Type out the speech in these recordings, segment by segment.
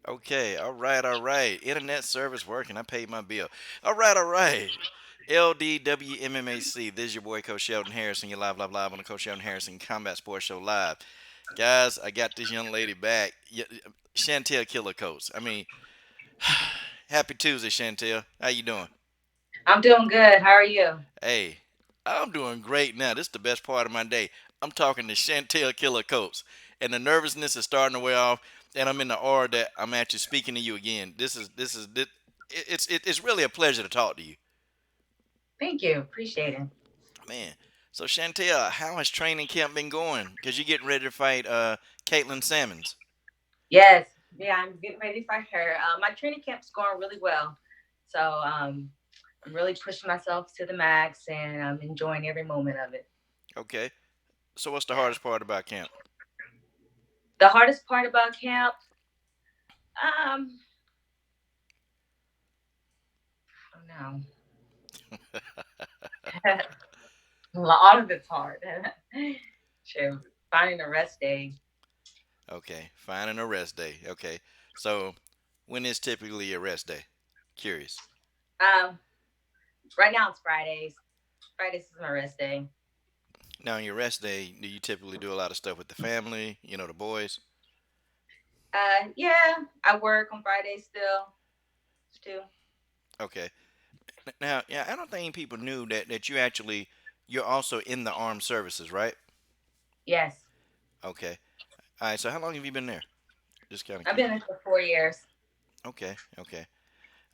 Okay, all right. Internet service working. I paid my bill. All right, all right. LDWMMAC. This is your boy Coach Sheldon Harrison. You're live on the Coach Sheldon Harrison Combat Sports Show live. Guys, I got this young lady back. Chantel Killer Coach. I mean, happy Tuesday, Chantel. How you doing? I'm doing good. How are you? Hey, I'm doing great now. This is the best part of my day. I'm talking to Chantel Killer Coates, and the nervousness is starting to wear off. And I'm in the aura that I'm actually speaking to you again. It's really a pleasure to talk to you, Thank you. Appreciate it. man. So Chantel, how has training camp been going? Because you're getting ready to fight Caitlin Sammons. Yes. Yeah, I'm getting ready to fight her. My training camp's going really well. So I'm really pushing myself to the max and I'm enjoying every moment of it. Okay. So what's the Yeah. hardest part about camp? The hardest part about camp, um, I don't know. All of it's hard. Sure. Finding a rest day. Okay, finding a rest day. Okay. So when is typically your rest day? Curious. Um, right now it's Fridays. Fridays is my rest day. Now, on your rest day, do you typically do a lot of stuff with the family? The boys. Yeah, I work on Fridays still. Okay. Now, yeah, I don't think people knew that you're also in the armed services, right? Yes. Okay. All right. So how long have you been there? Just kind of I've been curious. there for 4 years. Okay. Okay.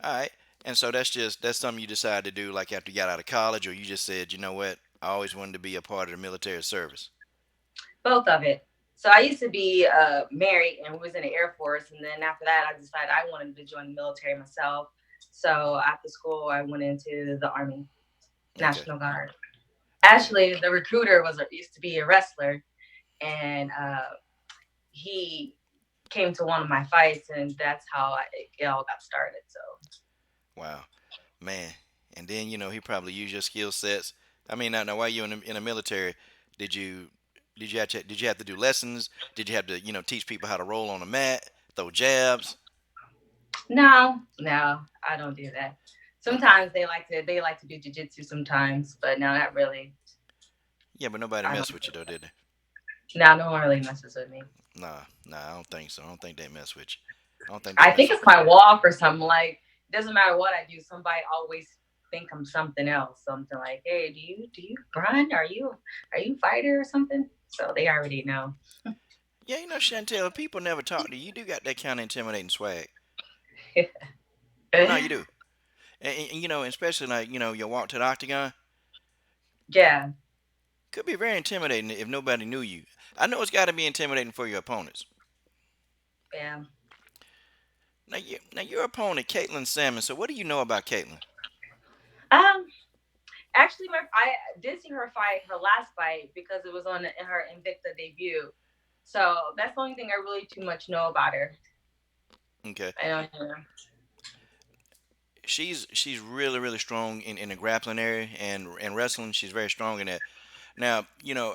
All right. And so that's something you decided to do like after you got out of college, or you just said, you know what, I always wanted to be a part of the military service. Both of it. So I used to be married and was in the Air Force, and then after that, I decided I wanted to join the military myself. So after school, I went into the Army Okay. National Guard. Okay. Actually, the recruiter used to be a wrestler, and he came to one of my fights, and that's how it all got started. So Wow. Man. And then he probably used your skill sets. I mean, now while you in the military, did you did you have to do lessons? Did you have to teach people how to roll on a mat, throw jabs? no, I don't do that. Okay. Sometimes they like to do jujitsu sometimes, but no, not really. Yeah, but nobody I don't. messed with you though, did they? No, no one really messes with me. Nah, I don't think so. I don't think they mess with you. I don't think they I mess think with it's you. my walk or something. Like it doesn't matter what I do. Somebody always think I'm something else. Something like, hey, do you run? Are you a fighter or something? So they already know. Yeah, Chantel, people never talk to you. You do got that kind of intimidating swag. No, you do. And especially like, your walk to the octagon Yeah, could be very intimidating if nobody knew you. I know it's got to be intimidating for your opponents. yeah. Now your opponent, Caitlin Salmon. So what do you know about Caitlin? Um, actually, I did see her fight, her last fight, because it was on her Invicta debut. So that's the only thing I really too much know about her. Okay, I don't know. she's really strong in the grappling area and wrestling. She's very strong in that. Now,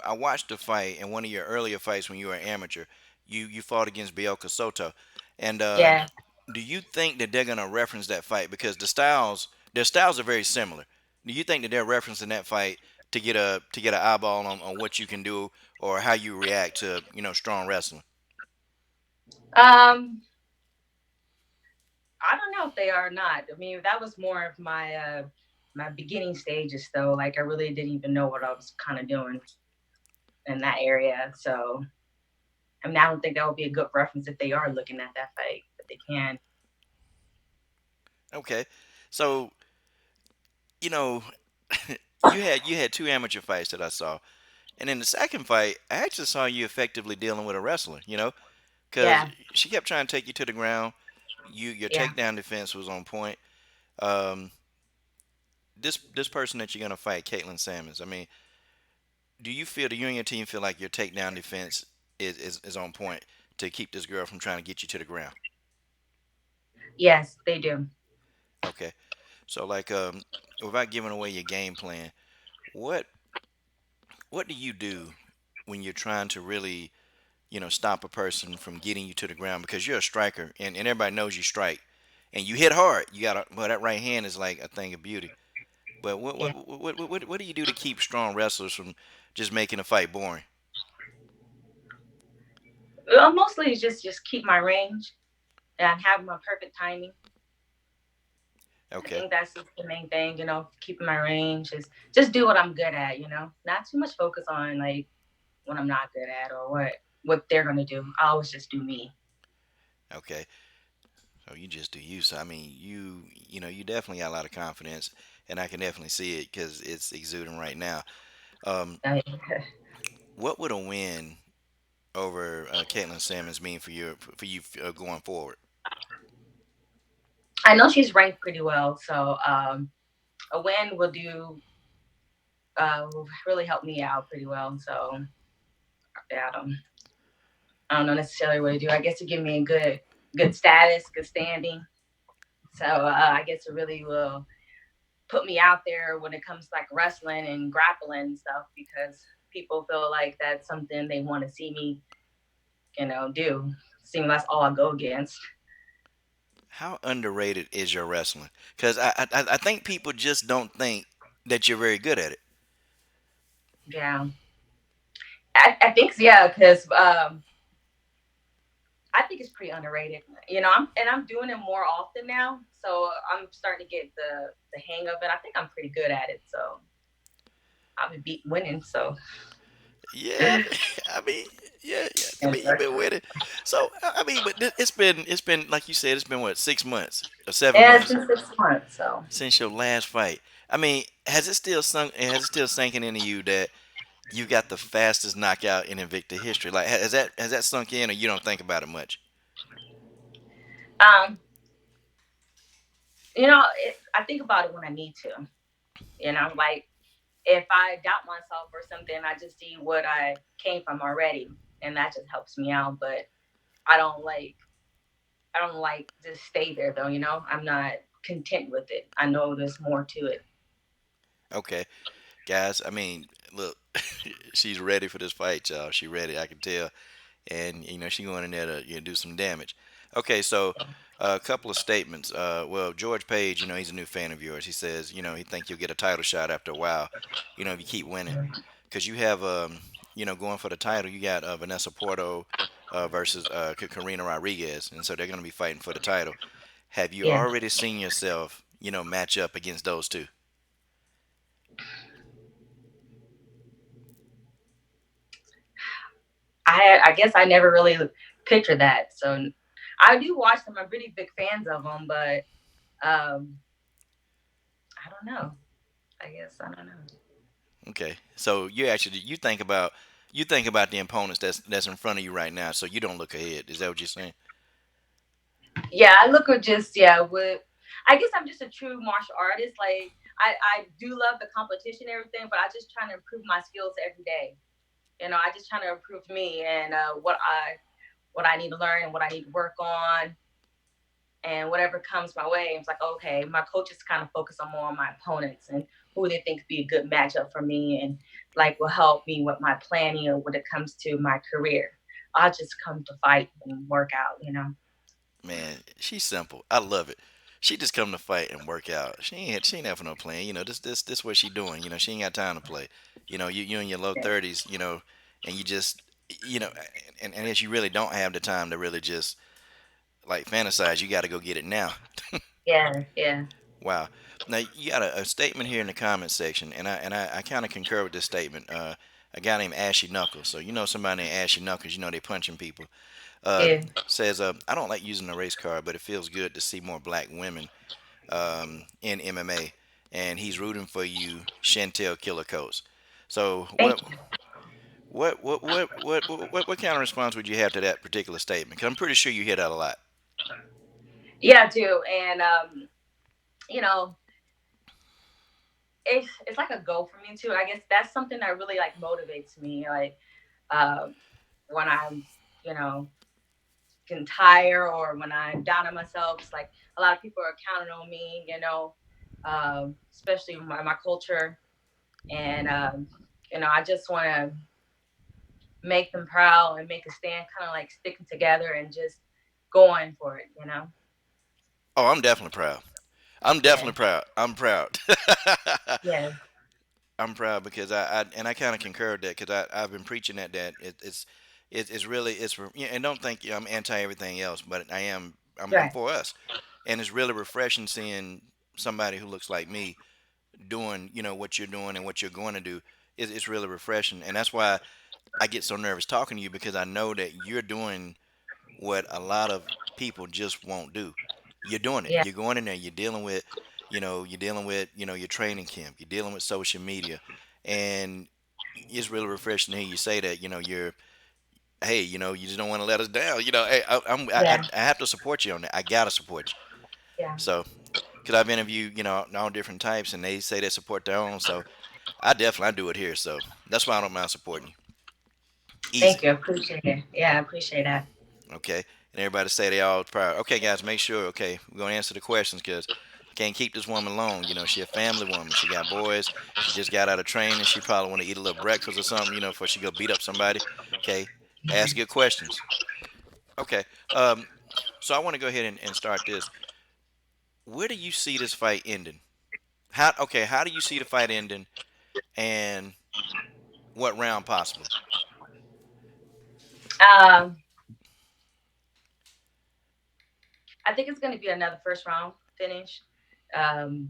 I watched the fight in one of your earlier fights when you were an amateur. You fought against Bielka Soto, and Yeah. do you think that they're gonna reference that fight because their styles are very similar? Do you think that they're referencing that fight to get an eyeball on what you can do or how you react to strong wrestling? Um, I don't know if they are or not. I mean, that was more of my beginning stages though. Like I really didn't even know what I was kind of doing in that area. So I mean, I don't think that would be a good reference if they are looking at that fight, but they can. Okay, so you know you had two amateur fights that I saw, and in the second fight, I actually saw you effectively dealing with a wrestler. Because Yeah, she kept trying to take you to the ground. Your yeah. takedown defense was on point. Um, this person that you're gonna fight, Caitlin Sammons. I mean, do you and your team feel like your takedown defense is on point to keep this girl from trying to get you to the ground? Yes, they do. Okay, so like without giving away your game plan, what what do you do when you're trying to really stop a person from getting you to the ground because you're a striker and everybody knows you strike and you hit hard. You got well, that right hand is like a thing of beauty. But Yeah. what do you do to keep strong wrestlers from just making a fight boring? Well, mostly it's just keep my range and have my perfect timing. I Okay. think that's just the main thing, keeping my range is just do what I'm good at, not too much focus on like what I'm not good at or what they're gonna do. I always just do me. Okay. So you just do you. So I mean, you definitely got a lot of confidence, and I can definitely see it because it's exuding right now. Um, I, what would a win over Caitlin Sammons mean for you going forward? I know she's ranked pretty well, so a win will really help me out pretty well. So yeah, I don't know necessarily what to do. I guess to give me a good status, good standing. So I guess it really will put me out there when it comes to like wrestling and grappling and stuff because people feel like that's something they want to see me, do. Seeing that's all I go against. How underrated is your wrestling? Because I think people just don't think that you're very good at it. Yeah, I think so, yeah, because I think it's pretty underrated. I'm doing it more often now, so I'm starting to get the hang of it. I think I'm pretty good at it, so I've been beat winning. So Yeah, I mean, yeah, yeah. I mean, you've been with it. So I mean, but it's been like you said, it's been what 6 months or seven yeah, it's months been 6 months. So since your last fight. I mean, has it still sinking into you that you got the fastest knockout in Invicta history? Like, has that sunk in, or you don't think about it much? um, I think about it when I need to. Like if I doubt myself or something, I just see what I came from already, and that just helps me out. But I don't like I don't like just stay there though. I'm not content with it. I know there's more to it. Okay, guys. I mean, look, she's ready for this fight, y'all. She ready. I can tell. And she going in there to do some damage. Okay, so a couple of statements. Well, George Page, he's a new fan of yours. He says, he think you'll get a title shot after a while, if you keep winning, because you have, going for the title. You got Vanessa Porto versus Karina Rodriguez, and so they're going to be fighting for the title. Have you Yeah. already seen yourself, match up against those two? I guess I never really pictured that. So I do watch them. I'm pretty big fans of them, but um, I don't know. I guess I don't know. Okay, so you think about the opponents that's in front of you right now, so you don't look ahead. Is that what you're saying? Yeah, I look at just yeah. With I guess I'm just a true martial artist. Like I do love the competition and everything, but I just trying to improve my skills every day. I just trying to improve me and what I need to learn and what I need to work on and whatever comes my way. It's like, okay, my coaches kind of focus on more on my opponents and who they think could be a good matchup for me and like will help me with my planning or when it comes to my career. I'll just come to fight and work out. Man, she's simple. I love it. She just come to fight and work out. She ain't having no plan. This what she doing. She ain't got time to play. You in your low Yeah, 30s. And you just you know and as you really don't have the time to really just like fantasize. You got to go get it now. yeah, yeah. Wow. Now you got a statement here in the comment section, and I kind of concur with this statement. A guy named Ashy Knuckles. So somebody named Ashy Knuckles. They punching people. Uh, Yeah. says I don't like using a race card, but it feels good to see more black women in MMA, and he's rooting for you, Chantel Killer Coast. So Thank you. what kind of response would you have to that particular statement? Because I'm pretty sure you hear that a lot. Yeah, I do. And you know, it's like a goal for me too. I guess that's something that really like motivates me. Like um when I'm, you know, getting tired or when I'm down on myself, it's like a lot of people are counting on me, especially my culture. And I just want to make them proud and make a stand, kind of like sticking together and just going for it, you know? Oh, I'm definitely proud. I'm Yeah, definitely proud. I'm proud. yeah, I'm proud because I kind of concur with that because I've been preaching it's really yeah, and don't think I'm anti everything else, but I'm right. for us, and it's really refreshing seeing somebody who looks like me doing what you're doing and what you're going to do. It's really refreshing, and that's why I get so nervous talking to you because I know that you're doing what a lot of people just won't do. You're doing it. Yeah, You're going in there. You're dealing with, your training camp. You're dealing with social media, and it's really refreshing to hear you say that. Hey, you just don't want to let us down. Hey, yeah, I have to support you on that. I gotta support you. yeah. So, because I've interviewed, all different types, and they say they support their own. So, I do it here. So that's why I don't mind supporting you. Easy. Thank you. Appreciate it. Yeah, I appreciate that. Okay, and everybody say they all proud. Okay, guys, make sure. Okay, we're gonna answer the questions because I can't keep this woman long. She a family woman. She got boys. She just got out of training. She probably want to eat a little breakfast or something. Before she go beat up somebody. Okay, ask good questions. Okay, um, so I want to go ahead and start this. Where do you see this fight ending? How do you see the fight ending, and what round possibly? Um, I think it's going to be another first round finish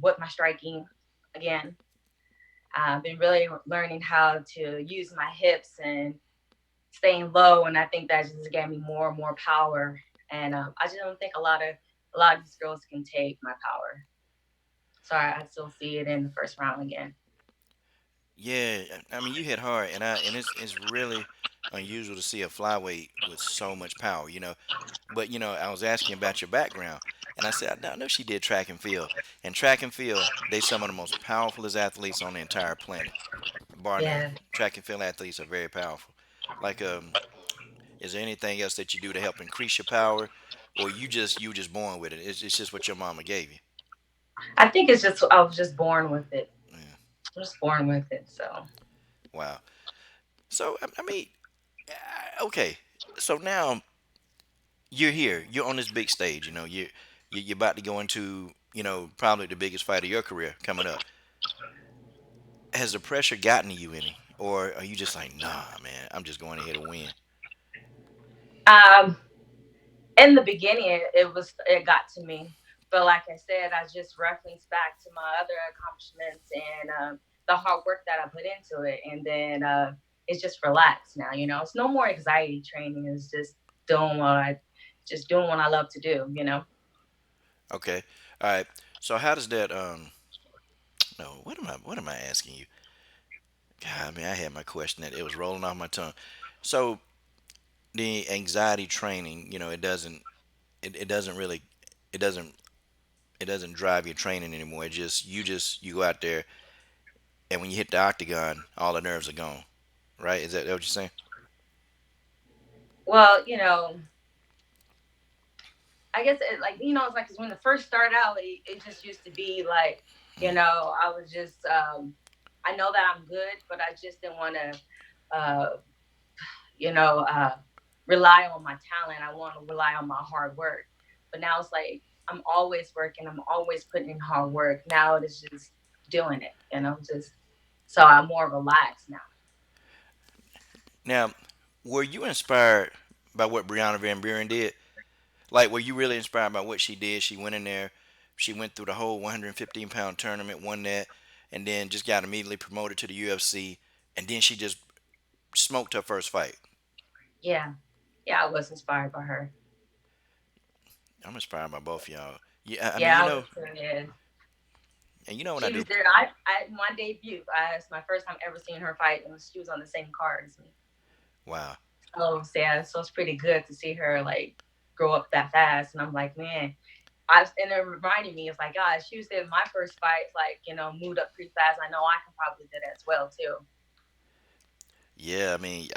with my striking again. I've been really learning how to use my hips and staying low, and I think that just gave me more and more power. And I just don't think a lot of these girls can take my power. So I still see it in the first round again. Yeah, I mean you hit hard, and it's really unusual to see a flyweight with so much power. But I was asking about your background, and I said I know she did track and field, and track and field they some of the most powerfulest athletes on the entire planet, bar none. Yeah, Track and field athletes are very powerful. Like, is there anything else that you do to help increase your power, or you just born with it? It's just what your mama gave you. I think it's just I was just born with it. Yeah. I'm just born with it. So Wow. So I mean, okay. So now you're here. You're on this big stage. You're about to go into probably the biggest fight of your career coming up. Has the pressure gotten to you any, or are you just like, nah, man, I'm just going ahead to win? um, in the beginning, it got to me. But like I said, I just reference back to my other accomplishments and the hard work that I put into it, and then it's just relaxed now. It's no more anxiety training. It's doing what I just doing what I love to do. Okay, all right. So how does that? No, what am I asking you? God, I mean, I had my question that it was rolling off my tongue. So the anxiety training, it doesn't really, it doesn't, it doesn't drive your training anymore. You go out there, and when you hit the octagon, all the nerves are gone. Right? Is that what you're saying? Well, I guess it's like 'cause when it first started out, it just used to be like, Mm. I was just I know that I'm good, but I just didn't want to uh, you know, rely on my talent. I want to rely on my hard work. But now it's like I'm always working. I'm always putting in hard work. Now it's just doing it. Just so I'm more relaxed now. Now, were you inspired by what Brianna Van Buren did? Like, were you really inspired by what she did? She went in there, she went through the whole 115-pound tournament, won that, and then just got immediately promoted to the UFC, and then she just smoked her first fight. Yeah, yeah, I was inspired by her. I'm inspired by both of y'all. Yeah, I mean, Yeah, I was too. Yeah, and you know when I she was do. there. I my debut. It's my first time ever seeing her fight, and she was on the same card as me. Wow. So yeah, so it's pretty good to see her like grow up that fast. And I'm like, man, and it reminded me, it's like, gosh, she was in my first fight, like, moved up pretty fast. I know I can probably do that as well too. Yeah, I mean,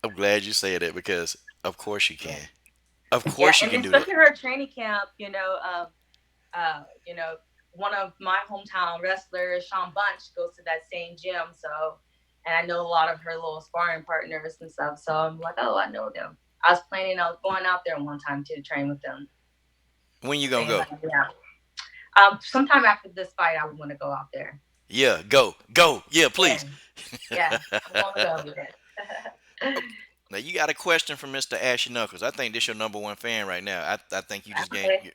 I'm glad you said it because of course you Yeah. can. Of Yeah, course you and can then do that. especially her training camp, uh, you know, one of my hometown wrestlers, Sean Bunch, goes to that same gym. So, and I know a lot of her little sparring partners and stuff. So I'm like, oh, I know them. I was planning on going out there one time to train with them. When you They gonna go? invited me out. Sometime after this fight, I would want to go out there. Yeah, go, go. Yeah, Yeah, please. yeah, I want to go over there. Okay. Now you got a question from Mr. Ashy Knuckles. I think this your number one fan right now. I think you just gained. Okay.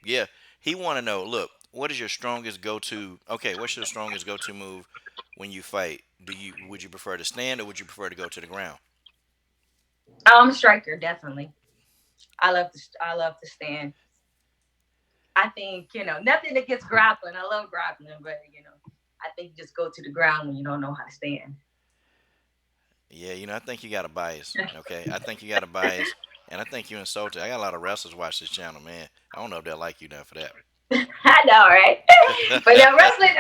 Yeah, he want to know. Look, what is your strongest go to? Okay, what's your strongest go to move when you fight? Would you prefer to stand or would you prefer to go to the ground? I'm a striker, definitely. I love to stand. I think nothing against grappling. I love grappling, but I think just go to the ground when you don't know how to stand. Yeah, I think you got a bias. Okay, I think you got a bias, and I think you insulted. I got a lot of wrestlers watch this channel, man. I don't know if they'll like you now for that. I know, right? But wrestling,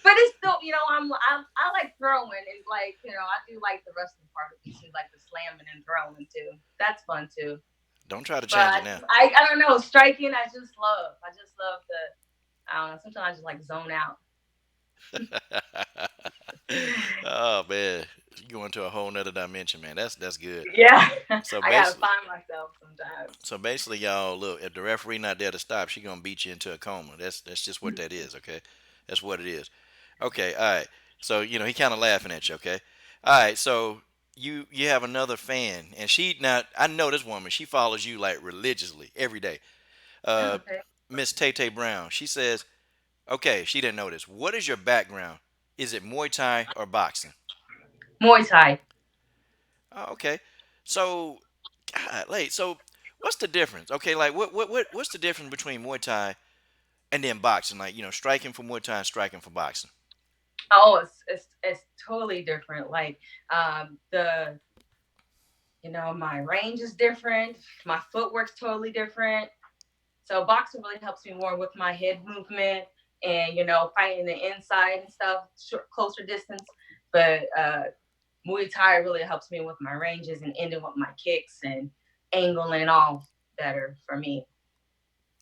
but it's still, I like throwing and like, I do like the wrestling part of it too, like the slamming and throwing too. That's fun too. Don't try to change it But now. I don't know, striking. I just love the. I don't know. Sometimes I just like zone out. Oh man, you going to a whole nother dimension, man. That's good. Yeah, So I gotta basically, find myself sometimes. y'all look. If the referee not there to stop, she gonna beat you into a coma. That's just what that is. Okay, that's what it is. Okay, all right. So he kind of laughing at you. Okay, all right. So you have another fan, and she now I know this woman. She follows you like religiously every day. Uh, Okay. Miss Tay Tay Brown. She says, okay, she didn't know this. What is your background? Is it Muay Thai or boxing? Muay Thai. Oh, okay. So, God, like, so what's the difference? Okay, like, what's the difference between Muay Thai and then boxing? Like, striking for Muay Thai and striking for boxing. Oh, it's totally different. Like the my range is different. My footwork's totally different. So boxing really helps me more with my head movement and fighting the inside and stuff, closer distance. But Muay Thai really helps me with my ranges and ending with my kicks and angling off better for me.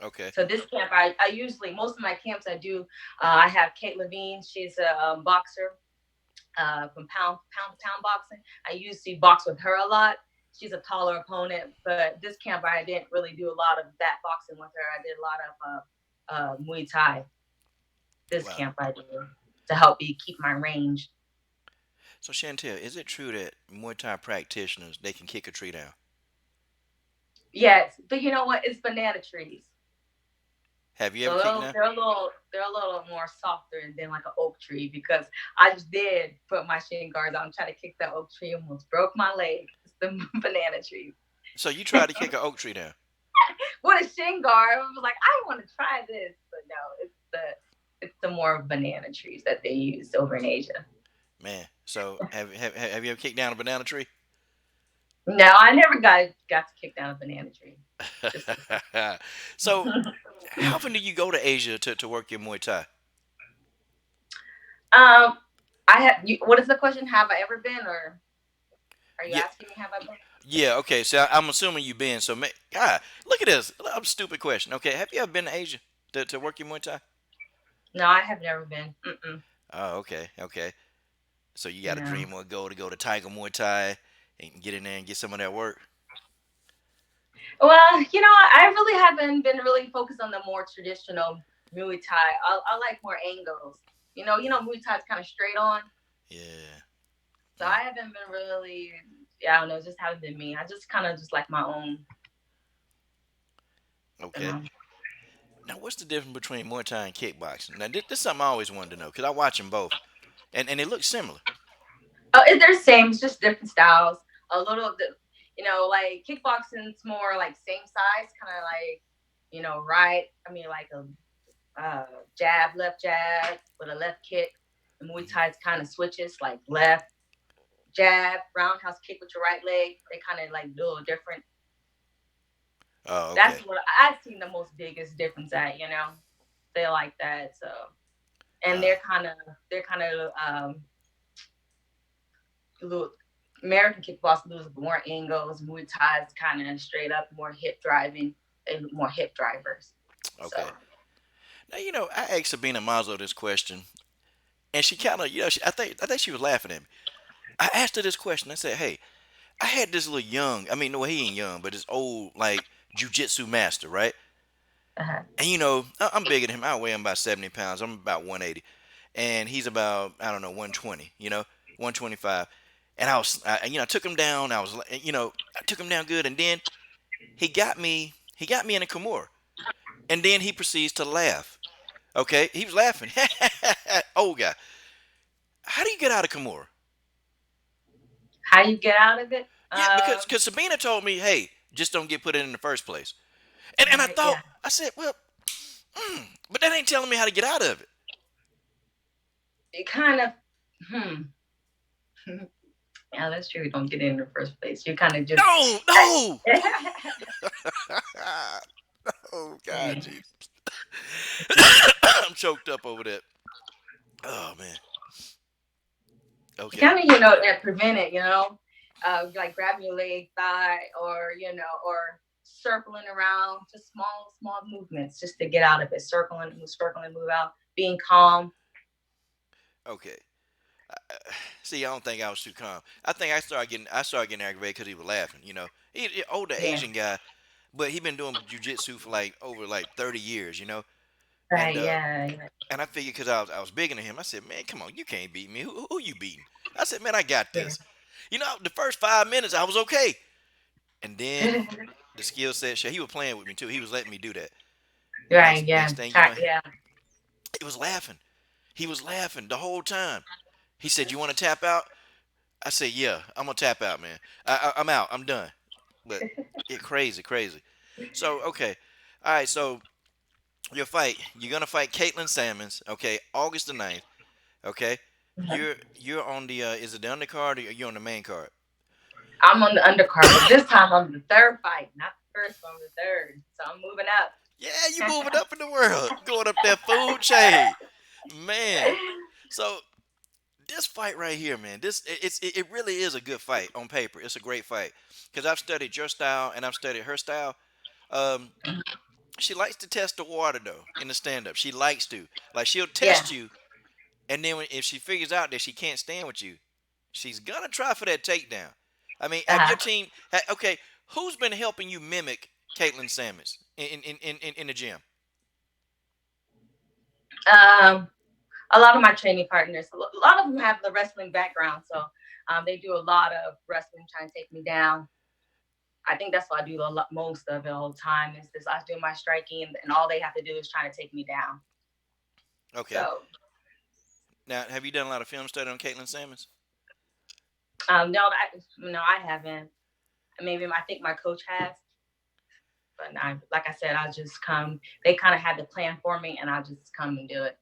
Okay. So this camp, I usually most of my camps I do. I have Kate Levine. She's a boxer from pound boxing. I used to box with her a lot. She's a taller opponent, but this camp I didn't really do a lot of that boxing with her. I did a lot of Muay Thai. This Wow. camp I do to help me keep my range. So, Chantel, is it true that Muay Thai practitioners they can kick a tree down? Yes, but you know what? It's banana trees, Have you ever so kicked down? they're a little more softer than like an oak tree because I just did put my shin guards on, try to kick that oak tree, almost broke my leg. It's the banana trees. So you tried to kick an oak tree down? What a shin guard. I was like, I want to try this, but no, it's the more banana trees that they use over in Asia. Man, so have you ever kicked down a banana tree? No, I never got to kick down a banana tree. Just So, how often do you go to Asia to work your Muay Thai? I have. What is the question? Have I ever been, or are you Yeah, asking me have I been? yeah. Okay, so I'm assuming you've been. So, God, look at this. A stupid question. Okay, have you ever been to Asia to work your Muay Thai? No, I have never been. Mm-mm. Oh, okay, okay. So you got a No. dream or go to Tiger Muay Thai and get in there and get some of that work. Well, I really haven't been really focused on the more traditional Muay Thai. I like more angles. Muay Thai is kind of straight on. Yeah, So yeah. I haven't been really, yeah, I don't know, just haven't been me. I just kind of just like my own, you Okay. know. Now, what's the difference between Muay Thai and kickboxing? Now, this is something I always wanted to know because I watch them both, and they look similar. Oh, they're the same. It's just different styles. A little, like kickboxing's more like same size, kind of like, right. I mean, like a jab, left jab with a left kick. The Muay Mhm. Thai's kind of switches like left jab, roundhouse kick with your right leg. They kind of like do a little different. Oh, That's okay. what I've seen the most biggest difference at. They like that. So, and Uh, they're kind of little American kickboxing loses more angles. Muay Thai is kind of straight up, more hip driving. They more hip drivers. So okay. Now, I asked Sabina Mazo this question, and she kind of, I think she was laughing at me. I asked her this question. I said, "Hey, I had this little young. I mean, no, he ain't young, but this old like jujitsu master, right? Uh-huh. And I'm bigger than him. I weigh him about 70 pounds. I'm about 180, and he's about I don't know 120. 125. And I took him down. I took him down good, and then he got me. He got me in a Kimura, and then he proceeds to laugh. Okay, he was laughing. Old guy. How do you get out of Kimura? How you get out of it? Yeah, because Sabina told me, hey, just don't get put in the first place. And I Right, thought yeah. I said, well, but that ain't telling me how to get out of it. It kind of, hmm. Yeah, that's true. You don't get in the first place. You kind of just. No, no. Oh God, Yeah. Jesus. I'm choked up over that. Oh man. You Okay. kind of, prevent it, like grabbing your leg, thigh, or, or circling around, just small movements just to get out of it. Circling, move out, being calm. Okay. See, I don't think I was too calm. I started getting aggravated because he was laughing. He older Yeah. Asian guy, but he been doing jujitsu for like over like 30 years. And Right. Yeah. Yeah. and I figured because I was bigger than him, I said, man, come on, you can't beat me. Who you beating? I said, man, I got this. The first 5 minutes I was okay, and then Yeah. the skill set shit. He was playing with me too. He was letting me do that. Right. Next Yeah. thing you know, Yeah. he was laughing. He was laughing the whole time. He said, "You want to tap out?" I said, "Yeah, I'm gonna tap out, man. I'm out. I'm done." But it crazy, crazy. So okay, all right. So you're gonna fight Caitlin Sammons. Okay, August the 9th. Okay, you're on the is it the undercard or you're on the main card? I'm on the undercard, but this time I'm the third fight, not the first one, the third. So I'm moving Yeah, you moving up in the world, going up that food chain, man. So this fight right here, man, it really is a good fight on paper. It's a great fight because I've studied your style and I've studied her style. Um, up. she likes to test the water though in the stand up. She likes to like she'll Yeah. test you, and then if she figures out that she can't stand with you, she's gonna try for that takedown. I mean, have your Uh-huh. team? Okay, who's been helping you mimic Caitlin Sammons in the gym? Um, a lot of my training partners, a lot of them have the wrestling background, so they do a lot of wrestling, trying to take me down. I think that's what I do a lot, most of it all the time. Is this I do my striking, and all they have to do is try to take me down. Okay. So Now, have you done a lot of film study on Caitlin Sammons? no, I haven't. Maybe I think my coach has, but like I said, I just come. They kind of had the plan for me, and I just come and do it.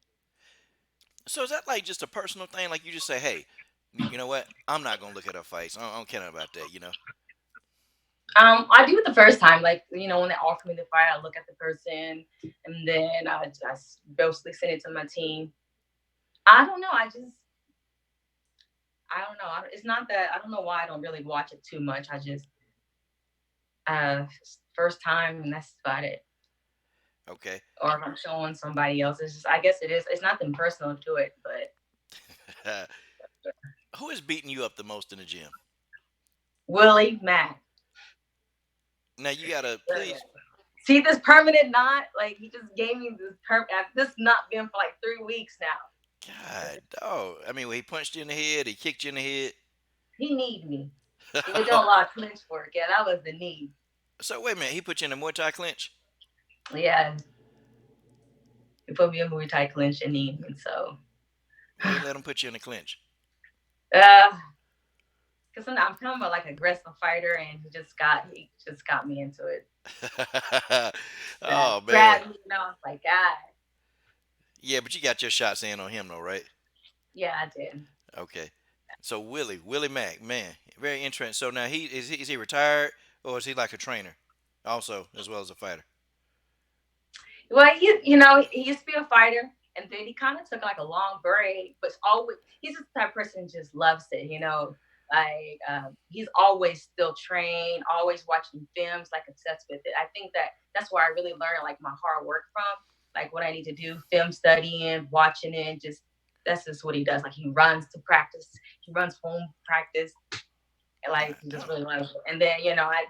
So is that like just a personal thing? Like you just say, hey, you know what? I'm not gonna look at her fights. I don't care about that. I do it the first time, like when they offer me the fight, I look at the person, and then I just basically send it to my team. I don't know. I don't know. It's not that I don't know why I don't really watch it too much. I just uh first time, and that's about it. Okay. Or if I'm showing somebody else, it's just I guess it is. It's nothing personal to it, but Who is beating you up the most in the gym? Willie Mack. Now you gotta please. See this permanent knot? Like he just gave me this permanent. This knot been for like 3 weeks now. God, dog. I mean, when he punched you in the head, he kicked you in the head. He need me. He been doing a lot of clinch work. Yeah, that was the need. So wait a minute, he put you in a Muay Thai clinch. Yeah, he put me in Muay Thai clinch and need me. So, Why you let him put you in a clinch? uh, because I'm kind of like aggressive fighter, and he just got me into it. Oh man. Grabbed me, I was like, God, Yeah, but you got your shots in on him though, right? yeah, I did. Okay. So Willie Mack, man, very interesting. So now is he retired or is he like a trainer, also as well as a fighter? Well, he used to be a fighter, and then he kind of took like a long break. But always, he's just the type of person who just loves it. Like he's always still trained, always watching films, like obsessed with it. I think that's where I really learned like my hard work from, like what I need to do, film studying, watching it, just. That's just what he does. Like he runs to practice, he runs home practice, and like God, he just dog. really loves it. And then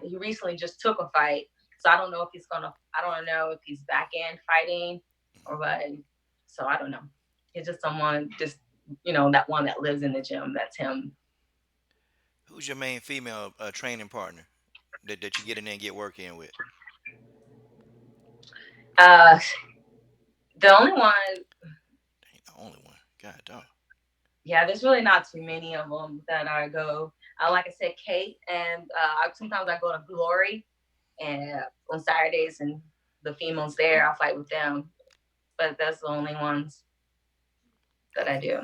he recently just took a fight, so I don't know if he's gonna. I don't know if he's back in fighting or what. So I don't know. It's just someone, just that one that lives in the gym. That's him. Who's your main female training partner that you get in there and get work in with? Uh, the only one, Ain't the only one. God, dog. yeah, there's really not too many of them that I go. Like I said, Kate, and sometimes I go to Glory, and on Saturdays, and the females there, I fight with them. But that's the only ones that I Okay. do.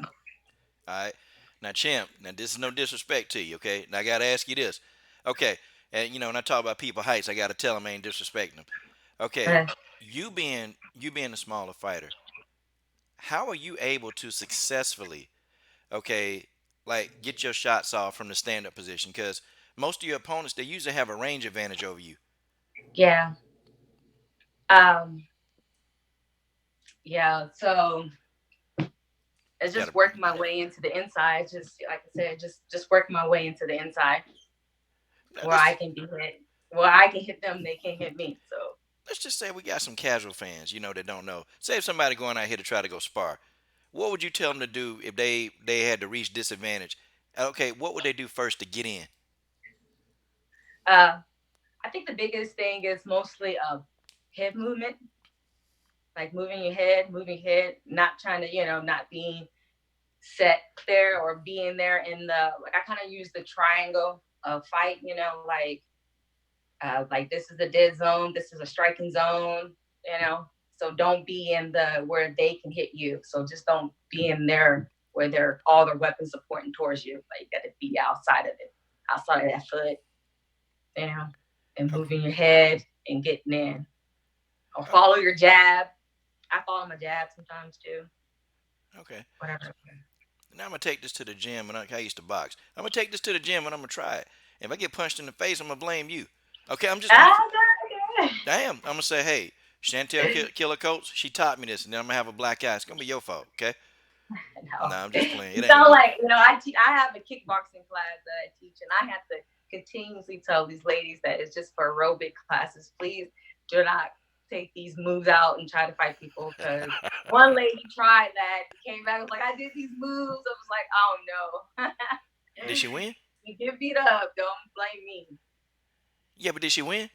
All right. Now, champ. Now, this is no disrespect to you. Okay. Now, I gotta ask you this. Okay. And when I talk about people heights, I gotta tell them I ain't disrespecting them. Okay. Uh, You being a smaller fighter, how are you able to successfully, okay, like get your shots off from the stand-up position? Because most of your opponents, they usually have a range advantage over you. yeah. Um, yeah. So it's Gotta. just working my way into the inside. Just like I said, just working my way into the inside Now, where I can be hit. Where I can hit them, they can't hit me. So let's just say we got some casual fans, that don't know. Say if somebody going out here to try to go spar, what would you tell them to do if they had to reach disadvantage? Okay, what would they do first to get in? uh, I think the biggest thing is mostly head movement, like moving your head, not trying to, not being set there or being there in the, like I kind of use the triangle fight, like this is the dead zone, this is a striking zone, you know. So don't be in the where they can hit you. So just don't be in there where they're all their weapons are pointing towards you. Like you got to be outside of it, outside of that foot, you know, and Okay, moving your head and getting in. Or oh, follow your jab. I follow my jab sometimes too. okay. Whatever. Now I'm gonna take this to the gym, and I used to box. I'm gonna take this to the gym, and I'm gonna try it. If I get punched in the face, I'm gonna blame you. Okay, Ah, I am. I'm gonna say, hey, Chantel Killer Coach, she taught me this, and then I'm gonna have a black eye. It's gonna be your fault, okay? no. Nah, I'm just playing. You It ain't gonna sound be. like, I have a kickboxing class that I teach, and I have to continuously tell these ladies that it's just for aerobic classes. Please do not take these moves out and try to fight people, because one lady tried that, came back, was like, I did these moves. I was like, oh no. Did she win? You get beat up, don't blame me. Yeah, but did she win?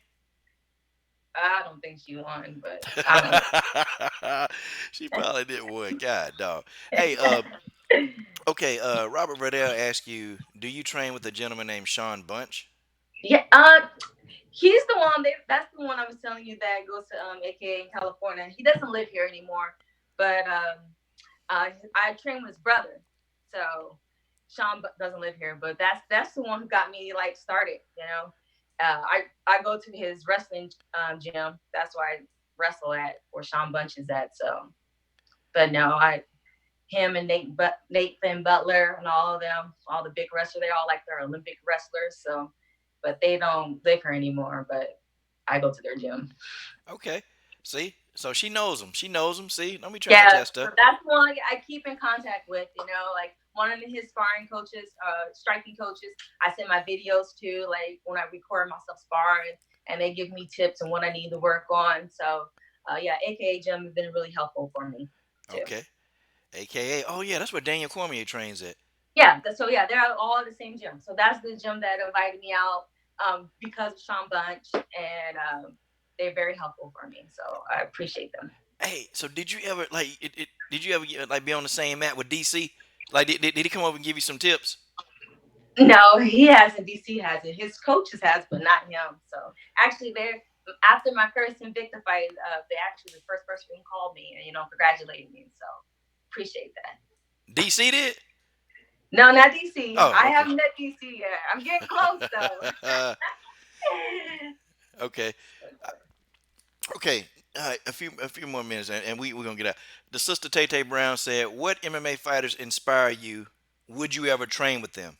I don't think she won, but I don't She probably didn't win. God, dog. Hey, know. okay. Robert Riddell asked you, do you train with a gentleman named Sean Bunch? Yeah, he's the one. That's the one I was telling you that goes to AKA in California. He doesn't live here anymore, but I train with his brother. So Sean doesn't live here, but that's the one who got me like started. I go to his wrestling gym. That's where I wrestle at, where Sean Bunch is at. So, but no, I him and Nate Finn Butler and all of them, all the big wrestlers, they all like they're Olympic wrestlers. So, but they don't live here anymore. But I go to their gym. Okay. See, so she knows him. She knows him. See, don't be trying to Yeah, test her. so that's one I keep in contact with. Like one of his sparring coaches, striking coaches. I send my videos to, like when I record myself sparring, and they give me tips on what I need to work on. So, yeah, AKA gym has been really helpful for me too. Okay. AKA, oh yeah, that's where Daniel Cormier trains at. Yeah, so yeah, they're all the same gym. So that's the gym that invited me out because of Sean Bunch, and they're very helpful for me. So I appreciate them. Hey, so did you ever did you ever like be on the same mat with DC? Like, did he come over and give you some tips? No, he hasn't. DC hasn't. His coaches has, but not him. So actually, they're after my first Invicta fight, they actually the first person who called me and congratulated me. So appreciate that. DC did? No, not DC. Oh, I okay. haven't met DC yet. I'm getting close though. Okay. Uh, Okay. All right, a few more minutes, and we're gonna get out. The sister Tay Tay Brown said, "What MMA fighters inspire you? Would you ever train with them?"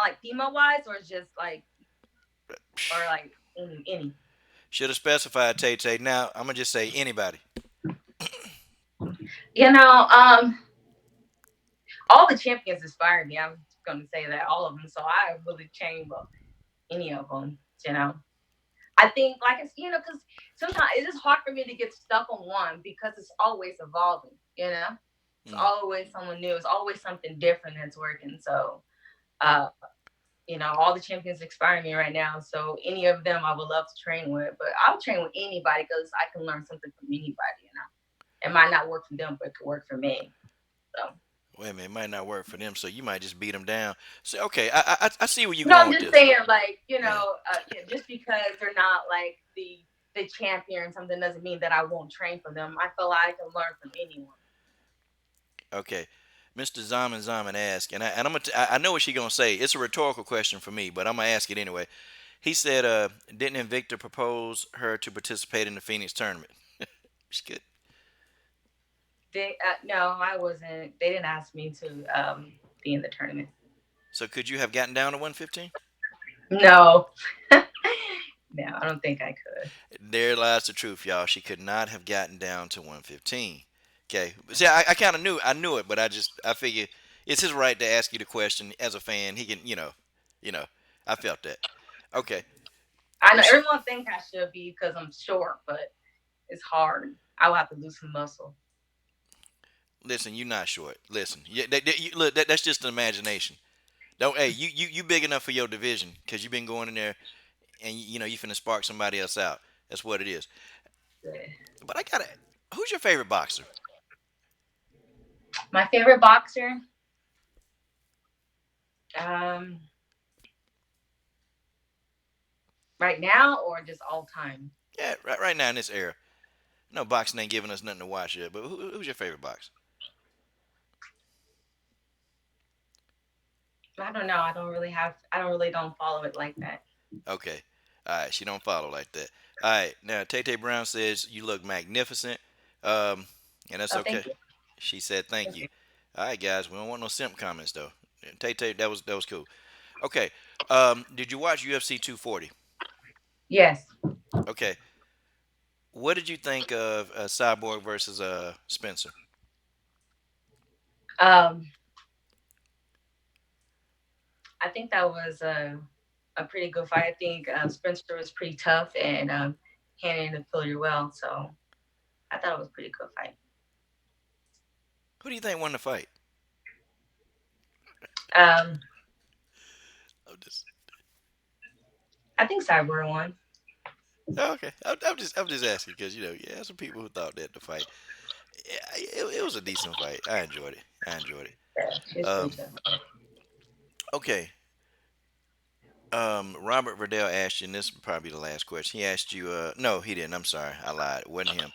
Like female wise, or just like, or like any. Should have specified Tay Tay. Now I'm gonna just say anybody. You know, all the champions inspired me. I'm going to say that all of them. So I really change any of them. You know, I think like it's because sometimes it's just hard for me to get stuck on one because it's always evolving. It's Mm. always someone new. It's always something different that's working. So, uh, all the champions inspire me right now. So any of them I would love to train with, but I'll train with anybody because I can learn something from anybody. It might not work for them, but it could work for me. So. Wait a minute, it might not work for them, so you might just beat them down. So okay, I see where you're No, going I'm with just this. saying, like, Yeah. yeah, just because they're not like the champion or something doesn't mean that I won't train for them. I feel like I can learn from anyone. Okay. Mr. Zaman asked, and I know what she's gonna say. It's a rhetorical question for me, but I'm gonna ask it anyway. He said, didn't Invicta propose her to participate in the Phoenix tournament? She's good. No, I wasn't. They didn't ask me to be in the tournament. So could you have gotten down to 115? No, no, I don't think I could. There lies the truth, y'all. She could not have gotten down to 115. Okay. See, I kind of knew it, but I figure it's his right to ask you the question as a fan. He can, you know. I felt that. Okay. I know Miss, everyone thinks I should be because I'm short, but it's hard. I will have to lose some muscle. listen, you're not short. Listen, look, that's just an imagination. Don't, hey, you big enough for your division because you've been going in there and you finna spark somebody else out. That's what it is. But I gotta. Who's your favorite boxer? My favorite boxer, um, right now or just all time. Yeah, right now in this era. No, boxing ain't giving us nothing to watch yet. But who's your favorite boxer? I don't know. I don't really have. I don't really don't follow it like that. Okay. All right. She don't follow like that. All right. Now, Tay Tay Brown says you look magnificent. Um, and that's Oh, okay. thank you. She said thank Thank you. you. All right, guys. We don't want no simp comments though. Tay Tay, that was cool. Okay. Did you watch UFC 240? Yes. Okay. What did you think of Cyborg versus Spencer? Um, I think that was a pretty good fight. I think Spencer was pretty tough and handled the pretty well. So I thought it was a pretty good fight. Who do you think won the fight? Um, I'm just I think Cyber won. okay. I'm just asking because yeah, some people who thought that the fight. Yeah, it was a decent fight. I enjoyed it. I enjoyed it. Yeah, she was pretty Um, tough. okay. Robert Verdell asked you, and this is probably the last question. He asked you, no, he didn't. I'm sorry. I lied. It wasn't him.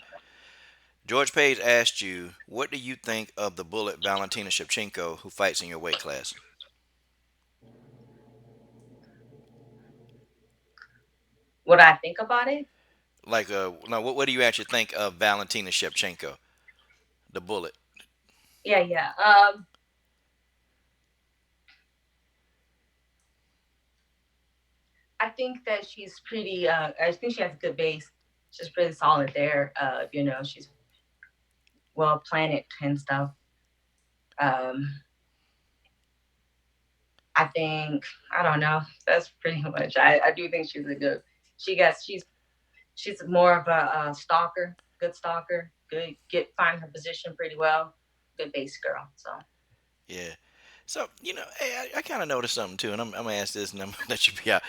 George Page asked you, what do you think of the bullet Valentina Shevchenko who fights in your weight class? What I think about it? Like, no, what do you actually think of Valentina Shevchenko, the bullet? Yeah, yeah. I think that she's pretty. I think she has a good base. She's pretty solid there. She's well planted and stuff. Um, I think I don't know. That's pretty much. I do think she's a good. She's more of a stalker, good stalker, good find her position pretty well, good base girl. So Yeah. So, hey, I kind of noticed something too, and I'm going to ask this and I'm going to let you be out.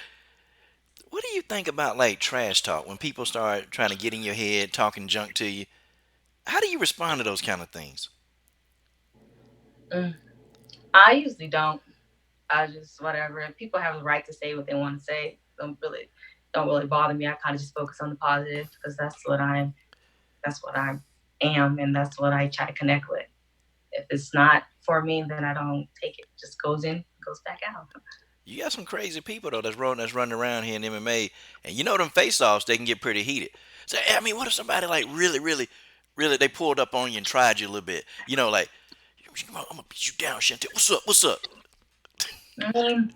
What do you think about like trash talk when people start trying to get in your head, talking junk to you? How do you respond to those kind of things? mm, I usually don't. I just whatever. People have the right to say what they want to say. Don't really bother me. I kind of just focus on the positive because that's what I am and that's what I try to connect with. If it's not for me, then I don't take it. It just goes in, goes back out. You got some crazy people though that's running around here in MMA, and them face-offs they can get pretty heated. So I mean, what if somebody like really, really, really they pulled up on you and tried you a little bit? Like I'm gonna beat you down, Chantel. What's up? What's up? I mean,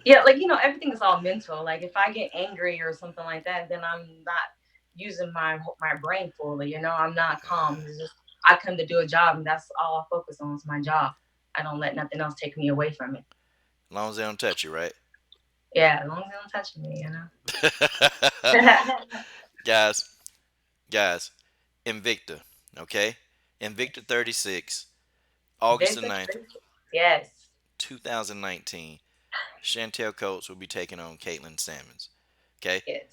yeah, like everything is all mental. Like if I get angry or something like that, then I'm not using my brain fully. I'm not calm. I come to do a job, and that's all I focus on is my job. I don't let nothing else take me away from it. As long as they don't touch you, right? Yeah, as long as they don't touch me, you know. guys, guys, Invicta, okay? Invicta 36, August the Invicta ninth, 36. Yes. 2019. Chantel Coates will be taking on Caitlin Sammons, okay? Yes.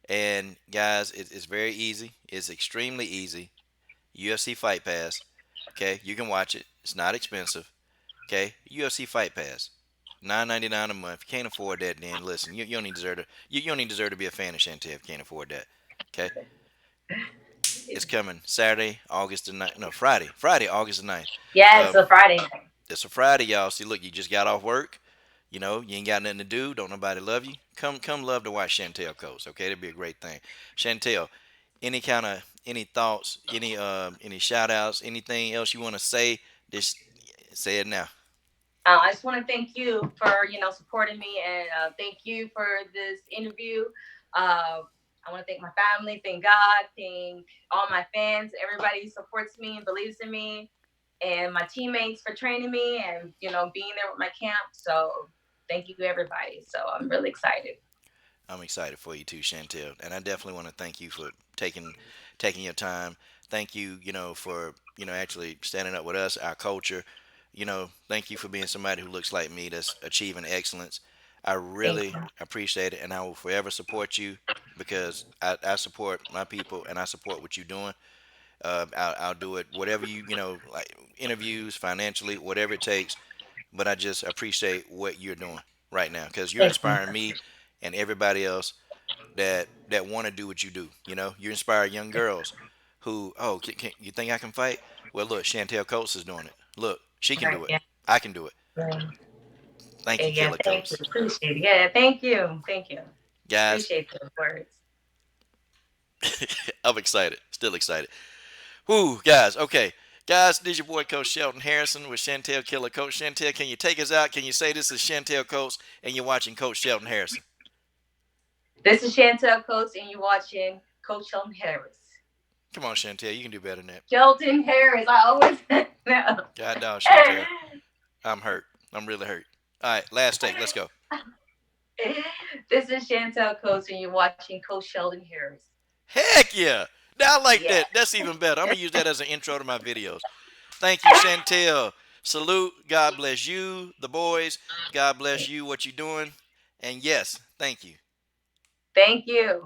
And guys, it's very easy. It's extremely easy. UFC Fight Pass, okay? You can watch it. It's not expensive, okay? UFC Fight Pass. 9.99 a month. If you can't afford that, then listen. You don't even deserve to. You don't even deserve to be a fan of Chantel if you can't afford that. Okay, it's coming Saturday, August the 9th. No, Friday. Friday, August the 9th. Yeah, it's Um, a Friday night. it's a Friday, y'all. See, look, you just got off work. You know, you ain't got nothing to do. Don't nobody love you. Come, love to watch Chantel Coates. Okay, it'd be a great thing. Chantel, any thoughts, any shout outs, anything else you want to say? Just say it now. I just want to thank you for supporting me, and thank you for this interview. I want to thank my family, thank God, thank all my fans, everybody who supports me and believes in me, and my teammates for training me and being there with my camp. So thank you everybody. So I'm really excited. I'm excited for you too, Chantel, and I definitely want to thank you for taking your time. Thank you, for actually standing up with us, our culture. Thank you for being somebody who looks like me that's achieving excellence. I Thank really you. appreciate it, and I will forever support you because I support my people and I support what you're doing. I'll do it, whatever like interviews, financially, whatever it takes. But I just appreciate what you're doing right now because you're Thank you. inspiring me and everybody else that want to do what you do. You inspire young girls who, oh, you think I can fight? Well, look, Chantel Coates is doing it. Look, she can Right. do it. Yeah. I can do it. Yeah. Thank you, Yeah. Killer Thank you. Coates. Appreciate it. Yeah. Thank you. Thank you. Guys, Appreciate those words. I'm excited. Still excited. Whoo, guys. Okay. Guys, this is your boy Coach Shelton Harrison with Chantel Killer Coach. Chantel, can you take us out? Can you say this is Chantel Coates and you're watching Coach Shelton Harrison? This is Chantel Coates, and you're watching Coach Shelton Harris. Come on, Chantel. You can do better than that. Shelton Harris. I always know. God dog, Chantel. I'm hurt. I'm really hurt. All right, last take. Let's go. This is Chantel Coates, and you're watching Coach Sheldon Harris. Heck yeah. Now I like Yeah. that. That's even better. I'm going to use that as an intro to my videos. Thank you, Chantel. Salute. God bless you, the boys. God bless you, what you're doing. And yes, thank you. Thank you.